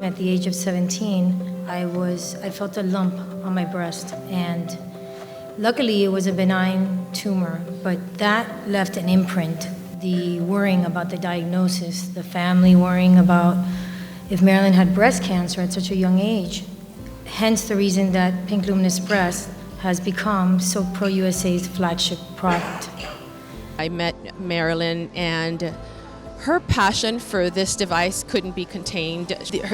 At the age of 17, I felt a lump on my breast, and luckily it was a benign tumor, but that left an imprint. The worrying about the diagnosis, the family worrying about if Marilyn had breast cancer at such a young age. Hence the reason that Pink Luminous Breast has become Silk Pro USA's flagship product. I met Marilyn, and her passion for this device couldn't be contained.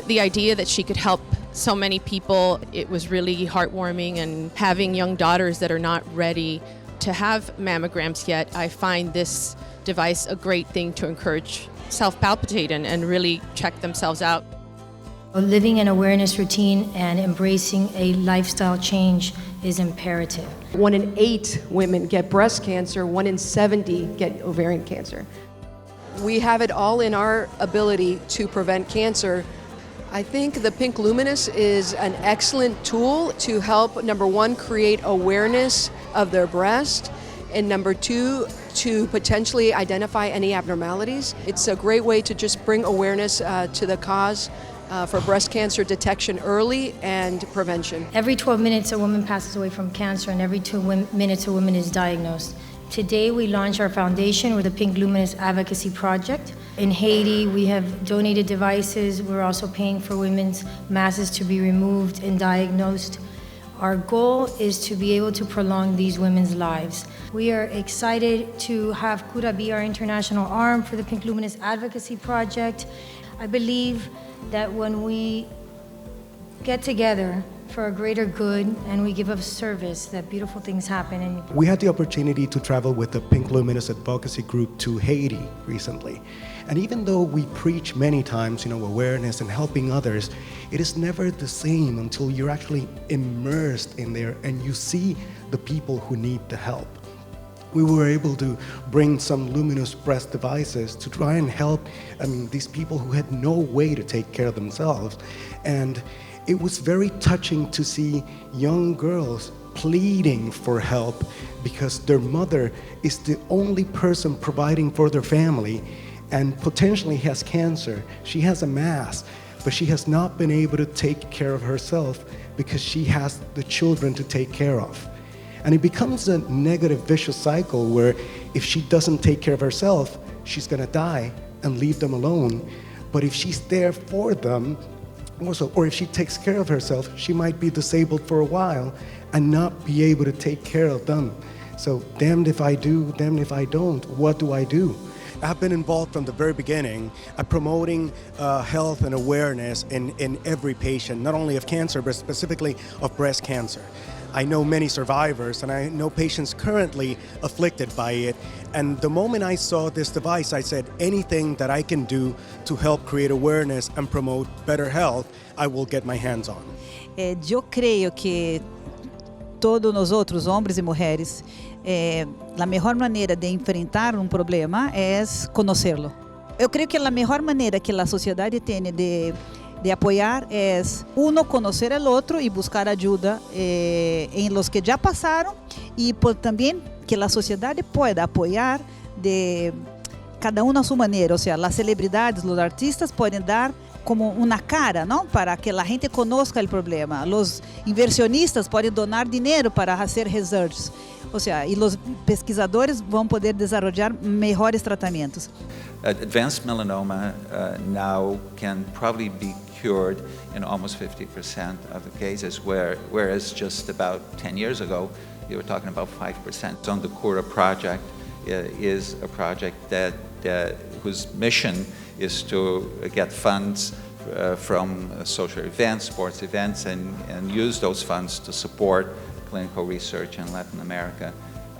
The idea that she could help so many people, it was really heartwarming. And having young daughters that are not ready to have mammograms yet, I find this device a great thing to encourage self-palpitate and really check themselves out. Living an awareness routine and embracing a lifestyle change is imperative. 1 in 8 women get breast cancer, 1 in 70 get ovarian cancer. We have it all in our ability to prevent cancer. I think the Pink Luminous is an excellent tool to help, number 1, create awareness of their breast, and number 2, to potentially identify any abnormalities. It's a great way to just bring awareness to the cause for breast cancer detection early and prevention. Every 12 minutes a woman passes away from cancer, and every 2 minutes a woman is diagnosed. Today we launch our foundation with the Pink Luminous Advocacy Project. In Haiti, we have donated devices. We're also paying for women's masses to be removed and diagnosed. Our goal is to be able to prolong these women's lives. We are excited to have Cura be our international arm for the Pink Luminous Advocacy Project. I believe that when we get together for a greater good and we give of service, that beautiful things happen. And we had the opportunity to travel with the Pink Luminous Advocacy Group to Haiti recently. And even though we preach many times, awareness and helping others, it is never the same until you're actually immersed in there and you see the people who need the help. We were able to bring some luminous breast devices to try and help these people who had no way to take care of themselves. And it was very touching to see young girls pleading for help because their mother is the only person providing for their family and potentially has cancer. She has a mass, but she has not been able to take care of herself because she has the children to take care of. And it becomes a negative vicious cycle where if she doesn't take care of herself, she's gonna die and leave them alone. But if she's there for them, also, or if she takes care of herself, she might be disabled for a while and not be able to take care of them. So damned if I do, damned if I don't. What do I do? I've been involved from the very beginning at promoting health and awareness in every patient, not only of cancer, but specifically of breast cancer. I know many survivors, and I know patients currently afflicted by it. And the moment I saw this device, I said, anything that I can do to help create awareness and promote better health, I will get my hands on. Eu creio que todos nós outros, homens e mulheres, a melhor maneira de enfrentar problema é conhecê-lo. Eu creio que a melhor maneira que a sociedade tem de apoiar é uno conocer el otro y buscar ayuda en los que ya pasaron y también que la sociedad pueda apoyar de cada uno a su manera. O sea, las celebridades, los artistas pueden dar como una cara, ¿no? Para que la gente conozca el problema. Los inversionistas pueden donar dinero para hacer research. O sea, y los pesquisadores vão poder desarrollar mejores tratamientos. Advanced melanoma now can probably be cured in almost 50% of the cases, whereas just about 10 years ago, you were talking about 5%. So the Cura project is a project whose mission is to get funds from social events, sports events, and use those funds to support clinical research in Latin America.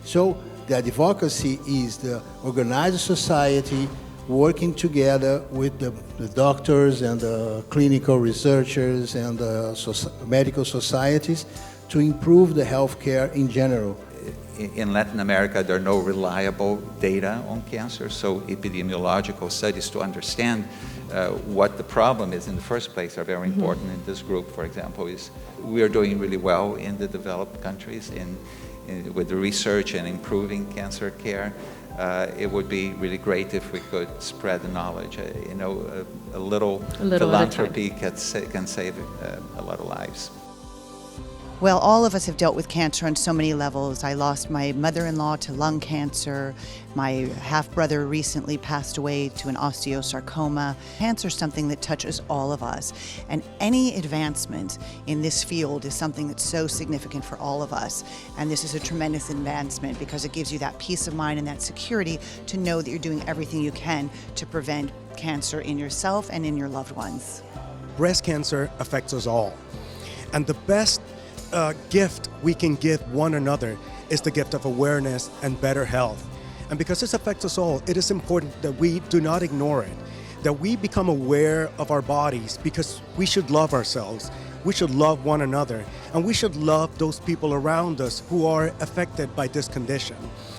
So the advocacy is the organized society working together with the doctors and the clinical researchers and the medical societies to improve the healthcare in general. In Latin America, there are no reliable data on cancer, so epidemiological studies to understand what the problem is in the first place are very important. In this group, for example, we are doing really well in the developed countries with the research and improving cancer care, it would be really great if we could spread the knowledge. A little philanthropy can save a lot of lives. Well, all of us have dealt with cancer on so many levels. I lost my mother-in-law to lung cancer. My half-brother recently passed away to an osteosarcoma. Cancer is something that touches all of us. And any advancement in this field is something that's so significant for all of us. And this is a tremendous advancement because it gives you that peace of mind and that security to know that you're doing everything you can to prevent cancer in yourself and in your loved ones. Breast cancer affects us all. And the best gift we can give one another is the gift of awareness and better health. And because this affects us all, it is important that we do not ignore it, that we become aware of our bodies, because we should love ourselves, we should love one another, and we should love those people around us who are affected by this condition.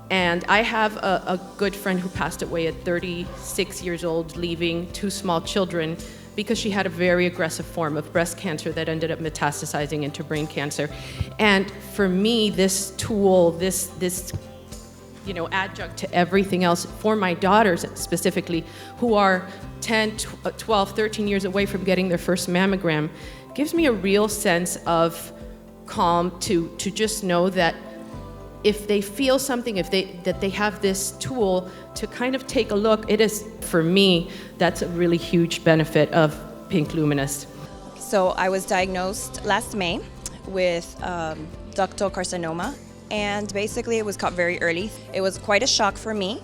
And I have a good friend who passed away at 36 years old, leaving 2 small children, because she had a very aggressive form of breast cancer that ended up metastasizing into brain cancer. And for me, this tool, this adjunct to everything else, for my daughters specifically, who are 10, 12, 13 years away from getting their first mammogram, gives me a real sense of calm to just know that if they feel something, that they have this tool to kind of take a look. It is, for me, that's a really huge benefit of Pink Luminous. So I was diagnosed last May with ductal carcinoma, and basically it was caught very early. It was quite a shock for me,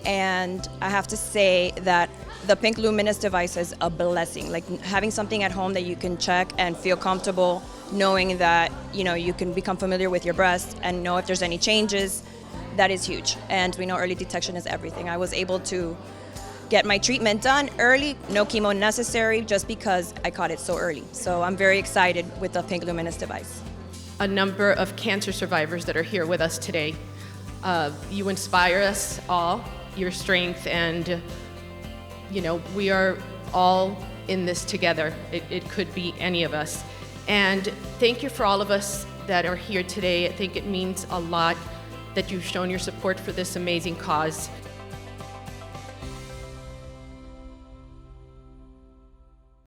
and I have to say that the Pink Luminous device is a blessing. Like having something at home that you can check and feel comfortable knowing that you can become familiar with your breast and know if there's any changes, that is huge. And we know early detection is everything. I was able to get my treatment done early, no chemo necessary, just because I caught it so early. So I'm very excited with the Pink Luminous device. A number of cancer survivors that are here with us today. You inspire us all, your strength, and we are all in this together. It could be any of us. And thank you for all of us that are here today. I think it means a lot that you've shown your support for this amazing cause.